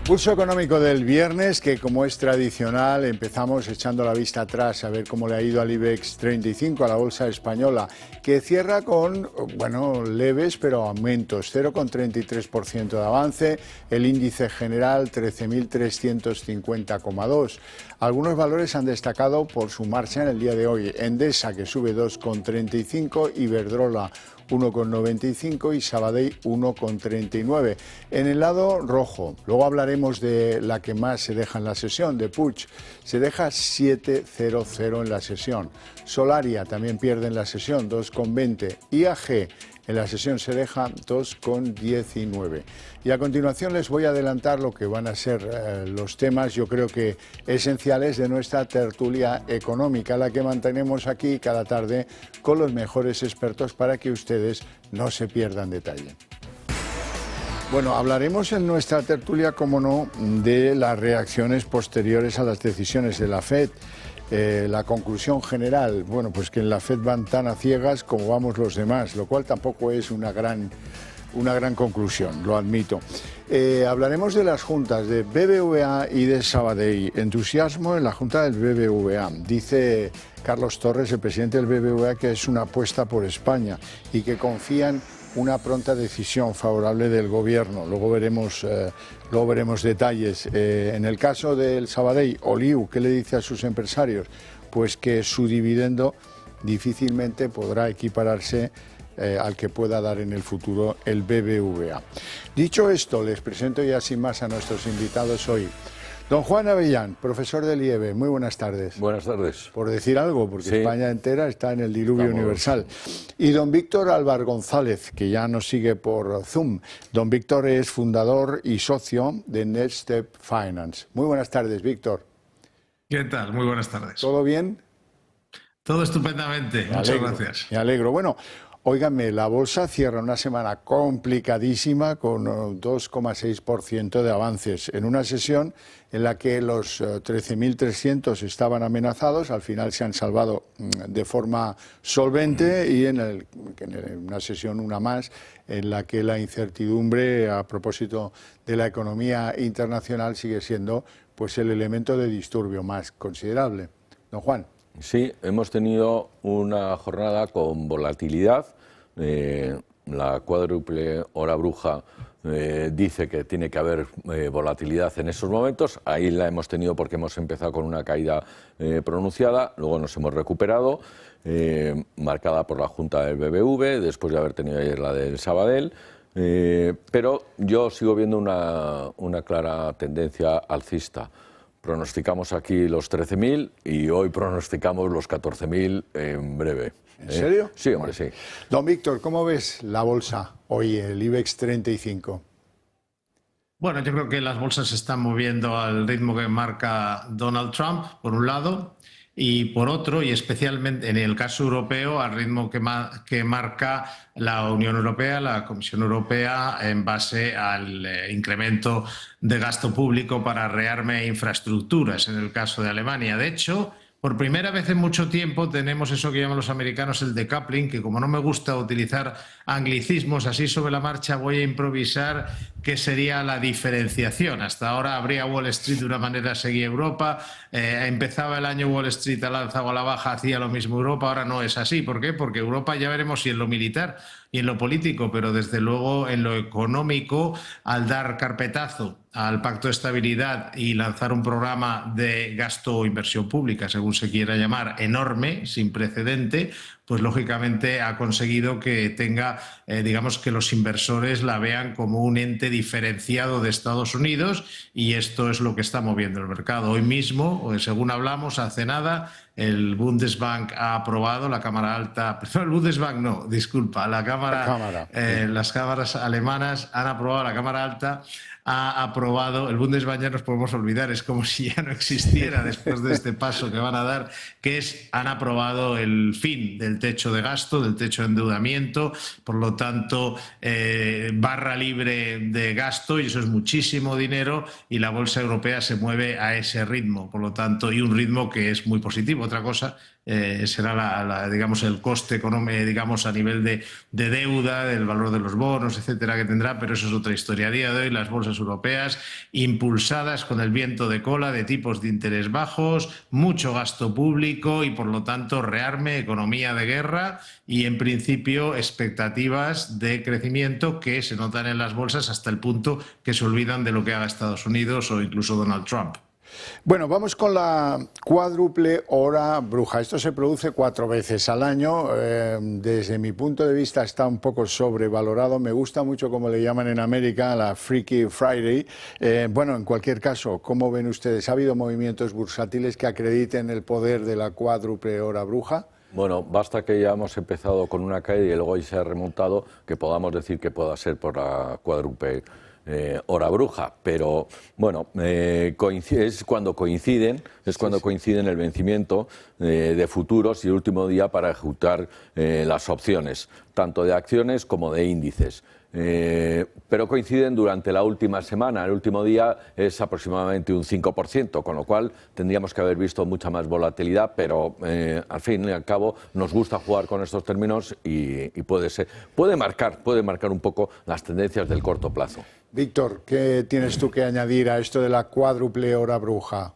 Pulso económico del viernes, que como es tradicional empezamos echando la vista atrás a ver cómo le ha ido al IBEX 35, a la bolsa española, que cierra con, bueno, leves pero aumentos, 0,33% de avance, el índice general 13.350,2. Algunos valores han destacado por su marcha en el día de hoy. Endesa, que sube 2,35, Iberdrola 1,95 y Sabadell 1,39. En el lado rojo, luego hablaremos de la que más se deja en la sesión, de Puig, se deja 7,00 en la sesión. Solaria también pierde en la sesión, 2,20. IAG en la sesión se deja 2,19. Y a continuación les voy a adelantar lo que van a ser los temas, yo creo que esenciales de nuestra tertulia económica, la que mantenemos aquí cada tarde con los mejores expertos para que ustedes no se pierdan detalle. Bueno, hablaremos en nuestra tertulia, como no, de las reacciones posteriores a las decisiones de la FED. La conclusión general, bueno, pues que en la FED van tan a ciegas como vamos los demás, lo cual tampoco es una gran conclusión, lo admito. Hablaremos de las juntas de BBVA y de Sabadell. Entusiasmo en la junta del BBVA. Dice Carlos Torres, el presidente del BBVA, que es una apuesta por España y que confían una pronta decisión favorable del gobierno. Luego veremos detalles. En el caso del Sabadell, Oliu, ¿qué le dice a sus empresarios? Pues que su dividendo difícilmente podrá equipararse al que pueda dar en el futuro el BBVA. Dicho esto, les presento ya sin más a nuestros invitados hoy. Don Juan Avellán, profesor del IEB, muy buenas tardes. Buenas tardes. Por decir algo, porque sí, España entera está en el diluvio universal. Y don Víctor Álvar González, que ya nos sigue por Zoom. Don Víctor es fundador y socio de Next Step Finance. Muy buenas tardes, Víctor. ¿Qué tal? Muy buenas tardes. ¿Todo bien? Todo estupendamente, muchas gracias. Me alegro. Bueno, óigame, la bolsa cierra una semana complicadísima con 2,6% de avances en una sesión en la que los 13.300 estaban amenazados, al final se han salvado de forma solvente y en una sesión, una más, en la que la incertidumbre a propósito de la economía internacional sigue siendo pues el elemento de disturbio más considerable. Don Juan. Sí, hemos tenido una jornada con volatilidad. La cuádruple hora bruja dice que tiene que haber volatilidad en esos momentos. Ahí la hemos tenido porque hemos empezado con una caída pronunciada, luego nos hemos recuperado, marcada por la Junta del BBV, después de haber tenido ayer la del Sabadell. Pero yo sigo viendo una clara tendencia alcista. Pronosticamos aquí los 13.000 y hoy pronosticamos los 14.000 en breve. ¿En serio? Sí, hombre, sí. Don Víctor, ¿cómo ves la bolsa hoy, el IBEX 35? Bueno, yo creo que las bolsas se están moviendo al ritmo que marca Donald Trump, por un lado, y por otro, y especialmente en el caso europeo, al ritmo que marca la Unión Europea, la Comisión Europea, en base al incremento de gasto público para rearme infraestructuras, en el caso de Alemania. De hecho, por primera vez en mucho tiempo tenemos eso que llaman los americanos el decoupling, que como no me gusta utilizar anglicismos, así sobre la marcha voy a improvisar qué sería la diferenciación. Hasta ahora abría Wall Street de una manera, seguía Europa, empezaba el año Wall Street al alza o a la baja, hacía lo mismo Europa, ahora no es así. ¿Por qué? Porque Europa ya veremos si en lo militar y en lo político, pero desde luego en lo económico, al dar carpetazo al Pacto de Estabilidad y lanzar un programa de gasto o inversión pública, según se quiera llamar, enorme, sin precedente, pues lógicamente ha conseguido que tenga, digamos, que los inversores la vean como un ente diferenciado de Estados Unidos, y esto es lo que está moviendo el mercado. Hoy mismo, según hablamos, hace nada, el Bundesbank ha aprobado, la Cámara Alta, perdón, el Bundesbank no, disculpa, las cámaras alemanas han aprobado, la Cámara Alta ha aprobado, el Bundesbank ya nos podemos olvidar, es como si ya no existiera después de este paso que van a dar, que es, han aprobado el fin del techo de gasto, del techo de endeudamiento, por lo tanto, barra libre de gasto, y eso es muchísimo dinero, y la bolsa europea se mueve a ese ritmo, por lo tanto, y un ritmo que es muy positivo. otra cosa será digamos, el coste económico, digamos, a nivel de deuda, del valor de los bonos, etcétera, que tendrá, pero eso es otra historia. A día de hoy las bolsas europeas impulsadas con el viento de cola de tipos de interés bajos, mucho gasto público y por lo tanto rearme, economía de guerra y en principio expectativas de crecimiento que se notan en las bolsas hasta el punto que se olvidan de lo que haga Estados Unidos o incluso Donald Trump. Bueno, vamos con la cuádruple hora bruja. Esto se produce 4 veces al año. Desde mi punto de vista está un poco sobrevalorado. Me gusta mucho, como le llaman en América, la Freaky Friday. Bueno, en cualquier caso, ¿cómo ven ustedes? ¿Ha habido movimientos bursátiles que acrediten el poder de la cuádruple hora bruja? Bueno, basta que ya hemos empezado con una caída y luego hoy se ha remontado, que podamos decir que pueda ser por la cuádruple hora bruja, pero bueno, es cuando coinciden el vencimiento de futuros y el último día para ejecutar las opciones, tanto de acciones como de índices. Pero coinciden durante la última semana. El último día es aproximadamente un 5%, con lo cual tendríamos que haber visto mucha más volatilidad, pero al fin y al cabo nos gusta jugar con estos términos y puede marcar un poco las tendencias del corto plazo. Víctor, ¿qué tienes tú que añadir a esto de la cuádruple hora bruja?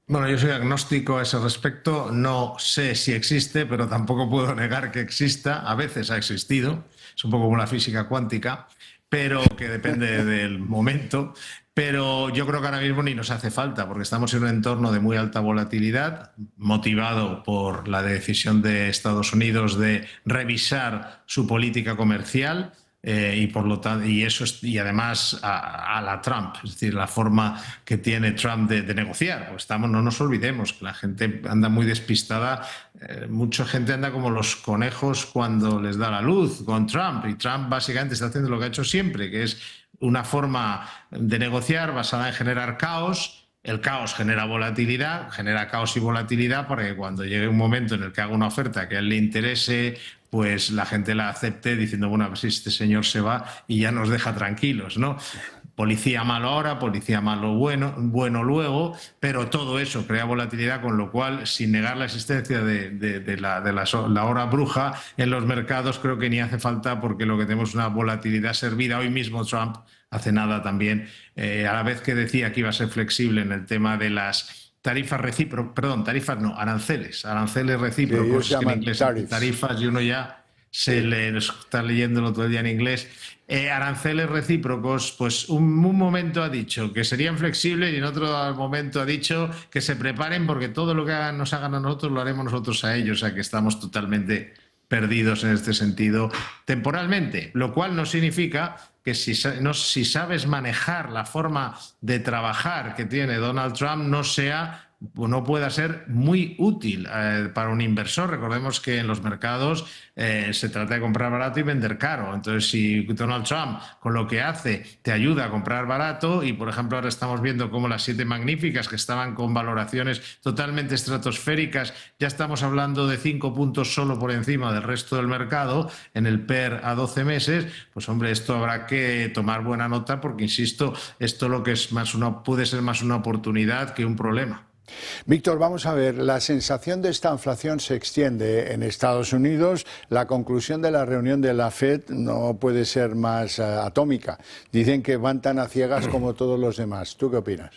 Bueno, yo soy agnóstico a ese respecto, no sé si existe, pero tampoco puedo negar que exista. A veces ha existido, es un poco como la física cuántica, pero que depende del momento. Pero yo creo que ahora mismo ni nos hace falta, porque estamos en un entorno de muy alta volatilidad, motivado por la decisión de Estados Unidos de revisar su política comercial. Y por lo tanto, y además a la Trump, es decir, la forma que tiene Trump de negociar. Pues no nos olvidemos que la gente anda muy despistada, mucha gente anda como los conejos cuando les da la luz con Trump, y Trump básicamente está haciendo lo que ha hecho siempre, que es una forma de negociar basada en generar caos. El caos genera volatilidad, genera caos y volatilidad para que cuando llegue un momento en el que haga una oferta que a él le interese, pues la gente la acepte diciendo, bueno, pues este señor se va y ya nos deja tranquilos, ¿no? Policía malo ahora, policía malo bueno luego, pero todo eso crea volatilidad, con lo cual, sin negar la existencia de la hora bruja en los mercados, creo que ni hace falta, porque lo que tenemos es una volatilidad servida. Hoy mismo Trump, hace nada también, a la vez que decía que iba a ser flexible en el tema de las tarifas recíprocas, perdón, tarifas no, aranceles recíprocos, que en inglés tarifas, y uno ya se le está leyéndolo todo el día en inglés. Aranceles recíprocos, pues un momento ha dicho que serían flexibles y en otro momento ha dicho que se preparen porque todo lo que nos hagan a nosotros lo haremos nosotros a ellos, o sea que estamos totalmente perdidos en este sentido temporalmente, lo cual no significa que si sabes manejar la forma de trabajar que tiene Donald Trump no pueda ser muy útil para un inversor. Recordemos que en los mercados se trata de comprar barato y vender caro. Entonces, si Donald Trump con lo que hace te ayuda a comprar barato, y por ejemplo ahora estamos viendo cómo las 7 magníficas, que estaban con valoraciones totalmente estratosféricas, ya estamos hablando de 5 puntos solo por encima del resto del mercado en el PER a 12 meses, pues hombre, esto habrá que tomar buena nota, porque insisto, esto lo que es puede ser más una oportunidad que un problema. Víctor, vamos a ver, la sensación de esta inflación se extiende en Estados Unidos. La conclusión de la reunión de la FED no puede ser más atómica. Dicen que van tan a ciegas como todos los demás. ¿Tú qué opinas?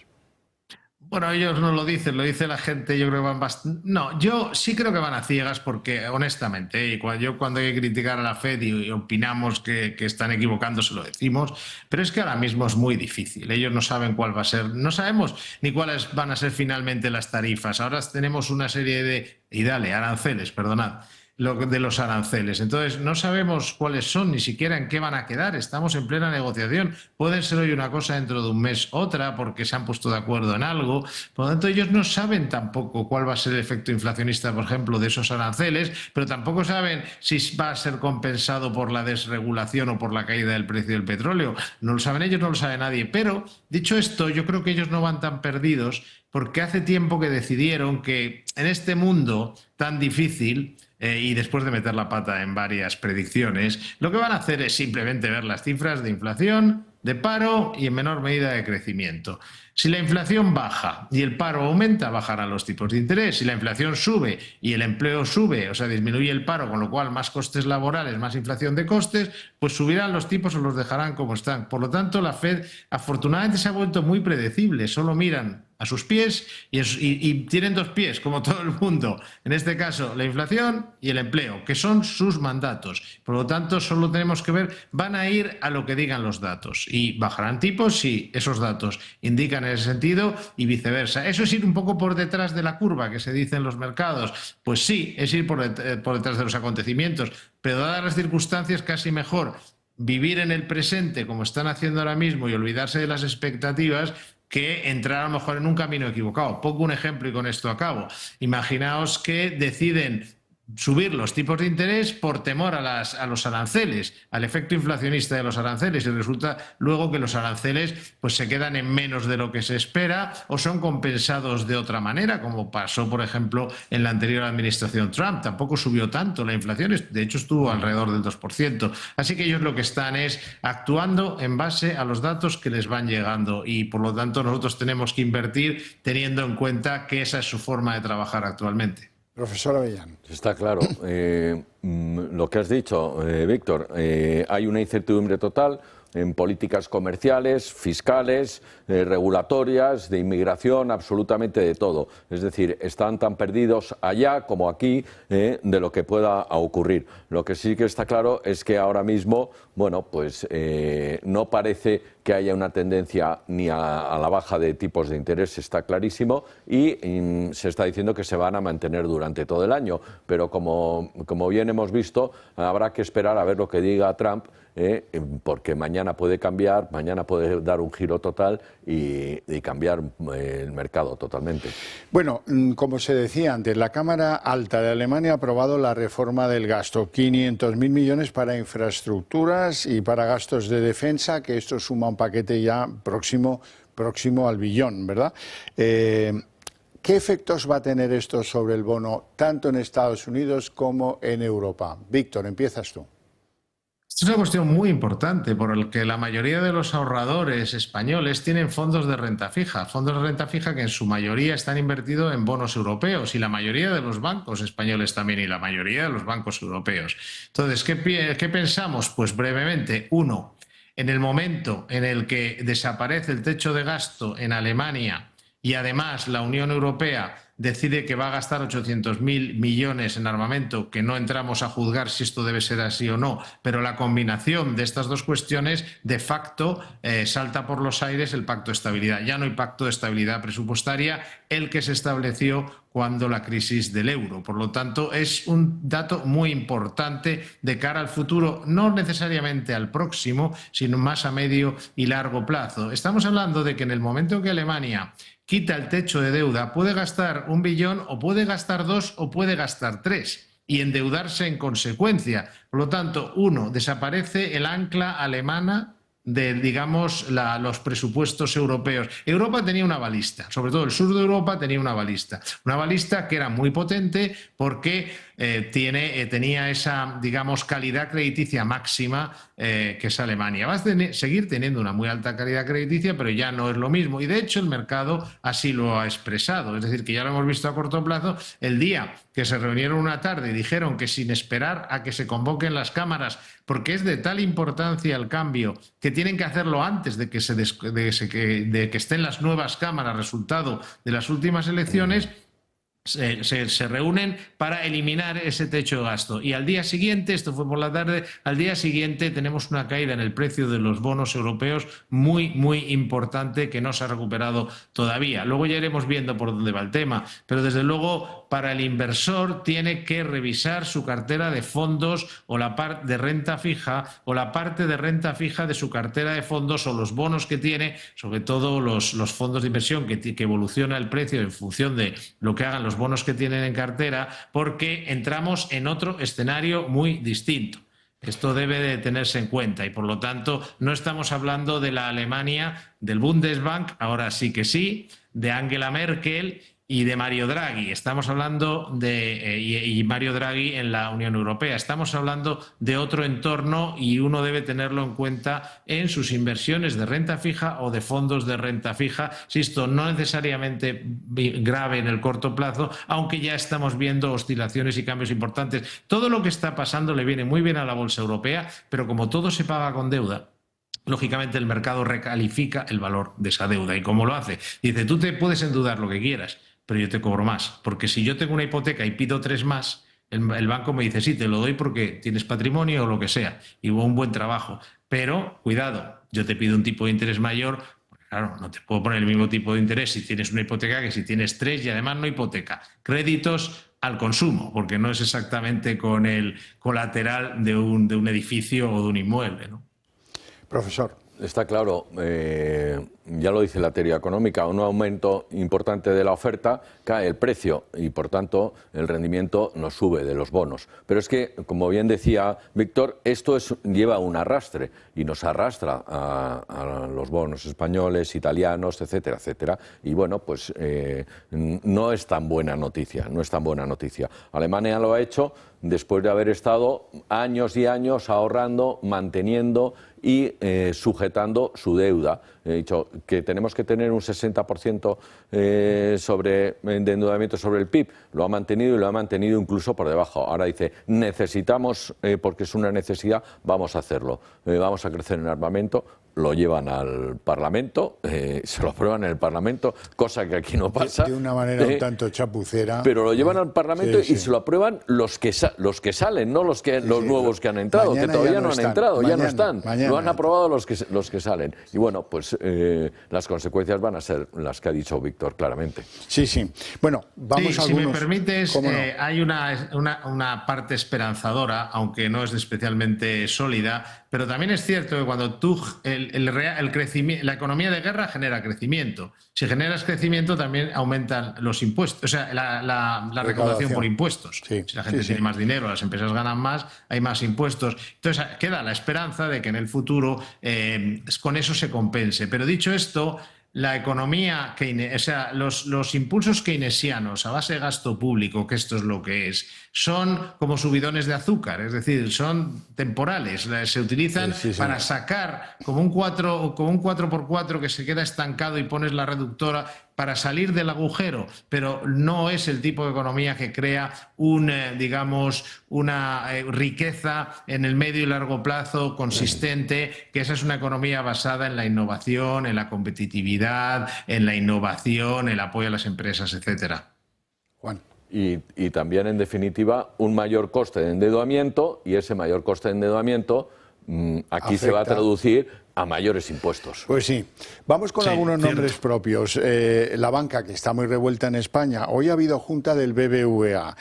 Bueno, ellos no lo dicen, lo dice la gente. Yo creo que van bastante. No, yo sí creo que van a ciegas, porque honestamente, cuando hay que criticar a la FED y opinamos que están equivocando, se lo decimos, pero es que ahora mismo es muy difícil. Ellos no saben cuál va a ser, no sabemos ni cuáles van a ser finalmente las tarifas. Ahora tenemos una serie de, aranceles, perdonad, de los aranceles. Entonces, no sabemos cuáles son, ni siquiera en qué van a quedar. Estamos en plena negociación. Pueden ser hoy una cosa, dentro de un mes otra, porque se han puesto de acuerdo en algo. Por lo tanto, ellos no saben tampoco cuál va a ser el efecto inflacionista, por ejemplo, de esos aranceles, pero tampoco saben si va a ser compensado por la desregulación o por la caída del precio del petróleo. No lo saben ellos, no lo sabe nadie. Pero, dicho esto, yo creo que ellos no van tan perdidos, porque hace tiempo que decidieron que en este mundo tan difícil, y después de meter la pata en varias predicciones, lo que van a hacer es simplemente ver las cifras de inflación, de paro y en menor medida de crecimiento. Si la inflación baja y el paro aumenta, bajarán los tipos de interés. Si la inflación sube y el empleo sube, o sea, disminuye el paro, con lo cual más costes laborales, más inflación de costes, pues subirán los tipos o los dejarán como están. Por lo tanto, la Fed afortunadamente se ha vuelto muy predecible. Solo miran a sus pies y tienen dos pies, como todo el mundo. En este caso, la inflación y el empleo, que son sus mandatos. Por lo tanto, solo tenemos que ver, van a ir a lo que digan los datos. Y bajarán tipos si esos datos indican en ese sentido y viceversa. ¿Eso es ir un poco por detrás de la curva que se dice en los mercados? Pues sí, es ir por detrás de los acontecimientos. Pero dadas las circunstancias, casi mejor vivir en el presente, como están haciendo ahora mismo, y olvidarse de las expectativas, que entrar a lo mejor en un camino equivocado. Pongo un ejemplo y con esto acabo. Imaginaos que deciden subir los tipos de interés por temor a los aranceles, al efecto inflacionista de los aranceles, y resulta luego que los aranceles pues se quedan en menos de lo que se espera o son compensados de otra manera, como pasó, por ejemplo, en la anterior administración Trump. Tampoco subió tanto la inflación, de hecho estuvo alrededor del 2%. Así que ellos lo que están es actuando en base a los datos que les van llegando y, por lo tanto, nosotros tenemos que invertir teniendo en cuenta que esa es su forma de trabajar actualmente. Profesor Avellán. Está claro. Lo que has dicho, Víctor, hay una incertidumbre total en políticas comerciales, fiscales, regulatorias, de inmigración, absolutamente de todo. Es decir, están tan perdidos allá como aquí de lo que pueda ocurrir. Lo que sí que está claro es que ahora mismo, bueno, pues no parece que haya una tendencia ni a la baja de tipos de interés, está clarísimo, y se está diciendo que se van a mantener durante todo el año. Pero como bien hemos visto, habrá que esperar a ver lo que diga Trump, porque mañana puede cambiar, mañana puede dar un giro total y cambiar el mercado totalmente. Bueno, como se decía antes, la Cámara Alta de Alemania ha aprobado la reforma del gasto, 500.000 millones para infraestructuras y para gastos de defensa, que esto suma un paquete ya próximo al billón, ¿verdad? ¿Qué efectos va a tener esto sobre el bono, tanto en Estados Unidos como en Europa? Víctor, empiezas tú. Esta es una cuestión muy importante por el que la mayoría de los ahorradores españoles tienen fondos de renta fija que en su mayoría están invertidos en bonos europeos, y la mayoría de los bancos españoles también, y la mayoría de los bancos europeos. Entonces, ¿qué pensamos? Pues brevemente, uno, en el momento en el que desaparece el techo de gasto en Alemania y además la Unión Europea decide que va a gastar 800.000 millones en armamento, que no entramos a juzgar si esto debe ser así o no, pero la combinación de estas dos cuestiones de facto salta por los aires el pacto de estabilidad. Ya no hay pacto de estabilidad presupuestaria, el que se estableció cuando la crisis del euro. Por lo tanto, es un dato muy importante de cara al futuro, no necesariamente al próximo, sino más a medio y largo plazo. Estamos hablando de que en el momento que Alemania quita el techo de deuda, puede gastar 1 billón o puede gastar 2 o puede gastar 3 y endeudarse en consecuencia. Por lo tanto, uno, desaparece el ancla alemana de, digamos, los presupuestos europeos. Europa tenía una balista, sobre todo el sur de Europa tenía una balista que era muy potente porque tenía esa, digamos, calidad crediticia máxima que es Alemania. Va a seguir teniendo una muy alta calidad crediticia, pero ya no es lo mismo, y de hecho el mercado así lo ha expresado, es decir, que ya lo hemos visto a corto plazo. El día que se reunieron una tarde y dijeron que sin esperar a que se convoquen las cámaras, porque es de tal importancia el cambio, que tienen que hacerlo antes de que estén las nuevas cámaras, resultado de las últimas elecciones, se reúnen para eliminar ese techo de gasto. Y al día siguiente, esto fue por la tarde, al día siguiente tenemos una caída en el precio de los bonos europeos muy, muy importante, que no se ha recuperado todavía. Luego ya iremos viendo por dónde va el tema, pero desde luego para el inversor tiene que revisar su cartera de fondos o la parte de renta fija de su cartera de fondos, o los bonos que tiene, sobre todo los fondos de inversión, que evoluciona el precio en función de lo que hagan los bonos que tienen en cartera, porque entramos en otro escenario muy distinto. Esto debe de tenerse en cuenta, y por lo tanto no estamos hablando de la Alemania del Bundesbank, ahora sí que sí, de Angela Merkel y de Mario Draghi. Estamos hablando y Mario Draghi en la Unión Europea. Estamos hablando de otro entorno y uno debe tenerlo en cuenta en sus inversiones de renta fija o de fondos de renta fija. Insisto, no necesariamente grave en el corto plazo, aunque ya estamos viendo oscilaciones y cambios importantes. Todo lo que está pasando le viene muy bien a la bolsa europea, pero como todo se paga con deuda, lógicamente el mercado recalifica el valor de esa deuda. ¿Y cómo lo hace? Dice, tú te puedes endeudar lo que quieras, pero yo te cobro más, porque si yo tengo una hipoteca y pido 3 más, el banco me dice, sí, te lo doy porque tienes patrimonio o lo que sea, y hubo un buen trabajo. Pero, cuidado, yo te pido un tipo de interés mayor, porque claro, no te puedo poner el mismo tipo de interés si tienes una hipoteca que si tienes 3 y además no hipoteca. Créditos al consumo, porque no es exactamente con el colateral de un edificio o de un inmueble, ¿no? Profesor. Está claro, ya lo dice la teoría económica, un aumento importante de la oferta, cae el precio y por tanto el rendimiento nos sube de los bonos. Pero es que, como bien decía Víctor, esto lleva un arrastre y nos arrastra a los bonos españoles, italianos, etcétera, etcétera. Y bueno, pues no es tan buena noticia, no es tan buena noticia. Alemania lo ha hecho después de haber estado años y años ahorrando, manteniendo y sujetando su deuda. He dicho que tenemos que tener un 60% de endeudamiento sobre el PIB. Lo ha mantenido y lo ha mantenido incluso por debajo. Ahora dice, necesitamos, porque es una necesidad, vamos a hacerlo. Vamos a crecer en armamento. Lo llevan al Parlamento, se lo aprueban en el Parlamento, cosa que aquí no pasa. De una manera un tanto chapucera. Pero lo llevan al Parlamento y se lo aprueban los que salen, no los nuevos que han entrado, que todavía no han entrado, ya no están. Lo han aprobado los que salen. Y bueno, pues las consecuencias van a ser las que ha dicho Víctor claramente. Sí, sí. Bueno, vamos a algunos... Si me permites, no? hay una parte esperanzadora, aunque no es especialmente sólida, pero también es cierto que cuando la economía de guerra genera crecimiento. Si generas crecimiento también aumentan los impuestos, o sea, la recaudación por impuestos. Sí, si la gente tiene más dinero, las empresas ganan más, hay más impuestos. Entonces queda la esperanza de que en el futuro con eso se compense. Pero dicho esto, la economía, o sea, los impulsos keynesianos a base de gasto público, que esto es lo que es, son como subidones de azúcar, es decir, son temporales, se utilizan para sacar como un 4x4 que se queda estancado y pones la reductora para salir del agujero, pero no es el tipo de economía que crea una riqueza en el medio y largo plazo consistente, que esa es una economía basada en la innovación, en la competitividad, en la innovación, el apoyo a las empresas, etcétera. Juan. Y también, en definitiva, un mayor coste de endeudamiento, y ese mayor coste de endeudamiento aquí se va a traducir a mayores impuestos. Pues sí. Vamos con algunos nombres propios. La banca, que está muy revuelta en España. Hoy ha habido junta del BBVA.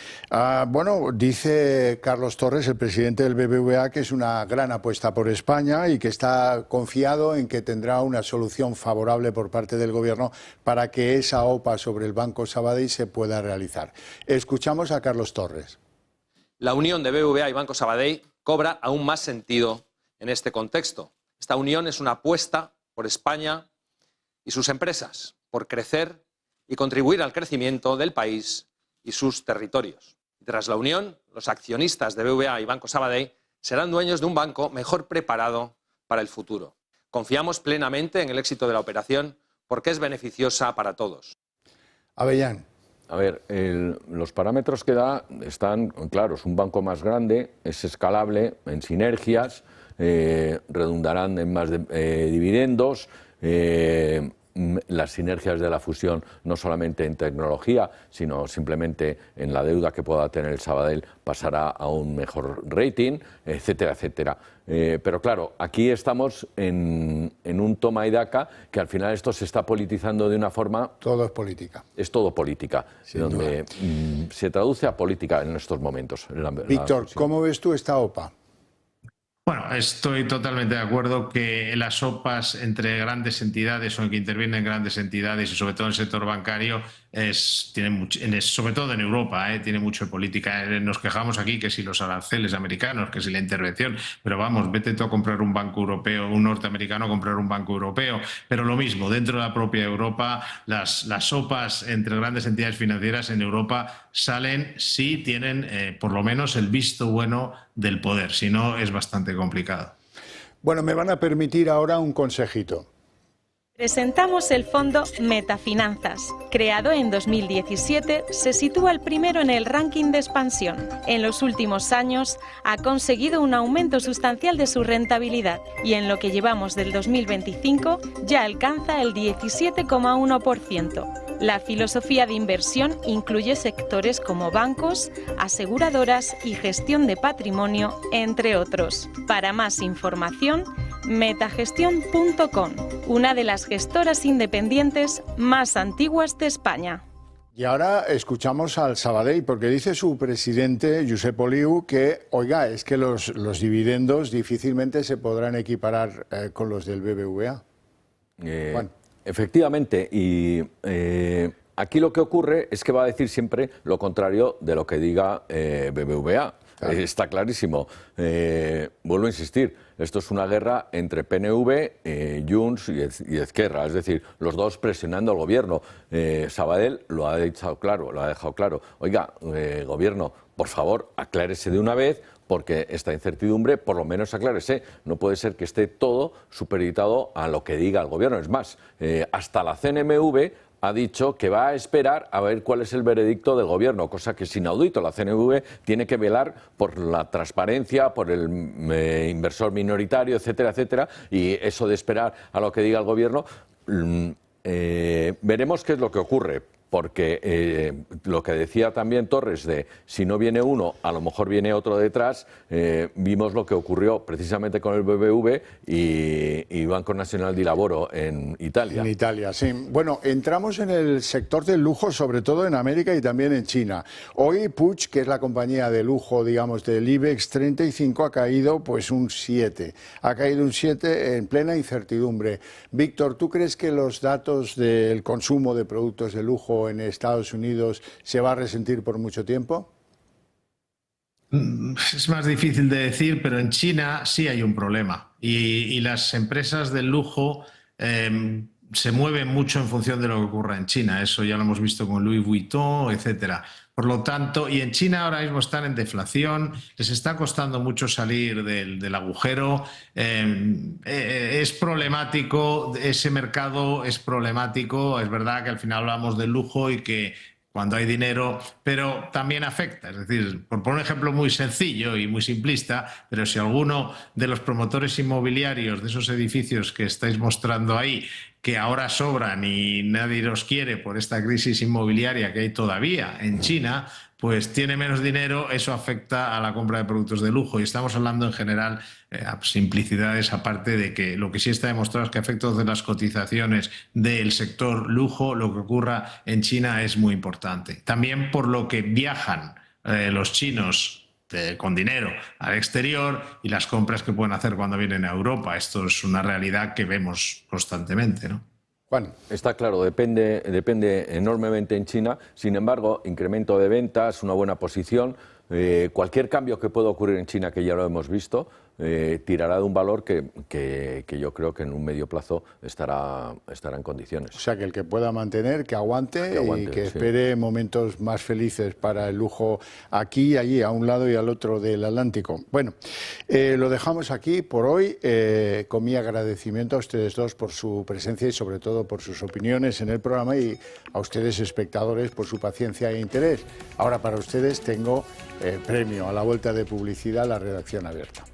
Bueno, dice Carlos Torres, el presidente del BBVA, que es una gran apuesta por España y que está confiado en que tendrá una solución favorable por parte del Gobierno para que esa OPA sobre el Banco Sabadell se pueda realizar. Escuchamos a Carlos Torres. La unión de BBVA y Banco Sabadell cobra aún más sentido en este contexto. Esta unión es una apuesta por España y sus empresas, por crecer y contribuir al crecimiento del país y sus territorios. Tras la unión, los accionistas de BBVA y Banco Sabadell serán dueños de un banco mejor preparado para el futuro. Confiamos plenamente en el éxito de la operación porque es beneficiosa para todos. Avellán. A ver, los parámetros que da están claros. Un banco más grande, es escalable en sinergias, redundarán en más dividendos, las sinergias de la fusión no solamente en tecnología, sino simplemente en la deuda que pueda tener el Sabadell pasará a un mejor rating, etcétera, etcétera. Pero claro, aquí estamos en un toma y daca que al final esto se está politizando de una forma... Todo es política. Es todo política, donde se traduce a política en estos momentos. Víctor, ¿cómo ves tú esta OPA? Bueno, estoy totalmente de acuerdo que las OPAs entre grandes entidades o en que intervienen grandes entidades y sobre todo en el sector bancario sobre todo en Europa, tiene mucho de política. Nos quejamos aquí que si los aranceles americanos, que si la intervención, pero vamos, vete tú a comprar un banco europeo, un norteamericano a comprar un banco europeo, pero lo mismo, dentro de la propia Europa, las sopas entre grandes entidades financieras en Europa salen si tienen por lo menos el visto bueno del poder, si no es bastante complicado. Bueno, me van a permitir ahora un consejito. Presentamos el fondo Metafinanzas. Creado en 2017, se sitúa el primero en el ranking de expansión. En los últimos años ha conseguido un aumento sustancial de su rentabilidad y en lo que llevamos del 2025 ya alcanza el 17,1%. La filosofía de inversión incluye sectores como bancos, aseguradoras y gestión de patrimonio, entre otros. Para más información, metagestión.com, una de las gestoras independientes más antiguas de España. Y ahora escuchamos al Sabadell, porque dice su presidente, Josep Oliu, que, oiga, es que los dividendos difícilmente se podrán equiparar con los del BBVA. Juan. Efectivamente, y aquí lo que ocurre es que va a decir siempre lo contrario de lo que diga BBVA. Claro. Está clarísimo. Vuelvo a insistir, esto es una guerra entre PNV, Junts y Esquerra, es decir, los dos presionando al gobierno. Sabadell lo ha dejado claro. Oiga, gobierno, por favor, aclárese de una vez, porque esta incertidumbre, por lo menos aclárese. No puede ser que esté todo supeditado a lo que diga el gobierno. Es más, hasta la CNMV ha dicho que va a esperar a ver cuál es el veredicto del gobierno, cosa que es inaudito. La CNMV tiene que velar por la transparencia, por el inversor minoritario, etcétera, etcétera, y eso de esperar a lo que diga el gobierno, veremos qué es lo que ocurre. Porque lo que decía también Torres de si no viene uno, a lo mejor viene otro detrás, vimos lo que ocurrió precisamente con el BBV y Banco Nacional di Lavoro en Italia. En Italia, sí. Bueno, entramos en el sector del lujo, sobre todo en América y también en China. Hoy Puig, que es la compañía de lujo, digamos, del IBEX 35, ha caído pues un 7. Ha caído un 7 en plena incertidumbre. Víctor, ¿tú crees que los datos del consumo de productos de lujo en Estados Unidos se va a resentir por mucho tiempo? Es más difícil de decir, pero en China sí hay un problema y las empresas del lujo se mueven mucho en función de lo que ocurra en China. Eso ya lo hemos visto con Louis Vuitton, etcétera. Por lo tanto, y en China ahora mismo están en deflación, les está costando mucho salir del agujero, es problemático, ese mercado es problemático, es verdad que al final hablamos de lujo y que cuando hay dinero, pero también afecta. Es decir, por poner un ejemplo muy sencillo y muy simplista, pero si alguno de los promotores inmobiliarios de esos edificios que estáis mostrando ahí, que ahora sobran y nadie los quiere por esta crisis inmobiliaria que hay todavía en China, pues tiene menos dinero, eso afecta a la compra de productos de lujo. Y estamos hablando en general, simplicidades aparte de que lo que sí está demostrado es que a efectos de las cotizaciones del sector lujo, lo que ocurra en China es muy importante. También por lo que viajan los chinos con dinero al exterior y las compras que pueden hacer cuando vienen a Europa. Esto es una realidad que vemos constantemente, ¿no? Juan, está claro, depende enormemente en China. Sin embargo, incremento de ventas, una buena posición. Cualquier cambio que pueda ocurrir en China, que ya lo hemos visto, tirará de un valor que yo creo que en un medio plazo estará en condiciones. O sea, que el que pueda mantener, que aguante y que espere momentos más felices para el lujo aquí y allí, a un lado y al otro del Atlántico. Bueno, lo dejamos aquí por hoy, con mi agradecimiento a ustedes dos por su presencia y sobre todo por sus opiniones en el programa, y a ustedes espectadores por su paciencia e interés. Ahora para ustedes tengo premio a la vuelta de publicidad, la redacción abierta.